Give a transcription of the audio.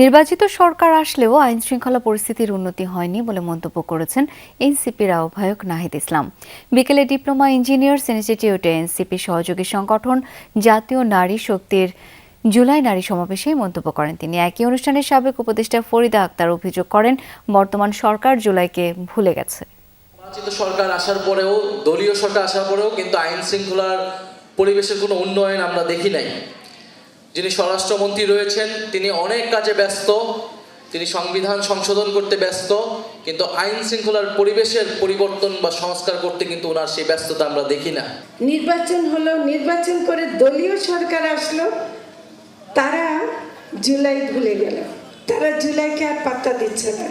নির্বাচিত সরকার আসলেও আইন শৃঙ্খলা পরিস্থিতির উন্নতি হয়নি বলে মন্তব্য করেছেন এনসিপির আহ্বায়ক নাহিদ ইসলাম। বিকেলে ডিপ্লোমা ইঞ্জিনিয়ার্স ইনস্টিটিউটে এনসিপি সহযোগী সংগঠন জাতীয় নারী শক্তির জুলাই নারী সমাবেশে মন্তব্য করেন তিনি। একই অনুষ্ঠানে সাবেক উপদেষ্টা ফরিদা আক্তার অভিযোগ করেন, বর্তমান সরকার জুলাইকে ভুলে গেছে। নির্বাচিত সরকার আসার পরেও, দলীয় সরকার আসার পরেও কিন্তু আইন শৃঙ্খলার পরিবেশের কোনো উন্নয়ন আমরা দেখি নাই। যিনি স্বরাষ্ট্রমন্ত্রী রয়েছেন তিনি অনেক কাজে ব্যস্ত, তিনি সংবিধান সংশোধন করতে ব্যস্ত, কিন্তু আইন শৃঙ্খলার পরিবেশের পরিবর্তন বা সংস্কার করতে কিন্তু ওনার সেই ব্যস্ততা আমরা দেখি না। নির্বাচন হলো, নির্বাচন করে দলীয় সরকার আসলো, তারা জুলাই ভুলে গেল, তারা জুলাইকে আর পাত্তা দিচ্ছে না।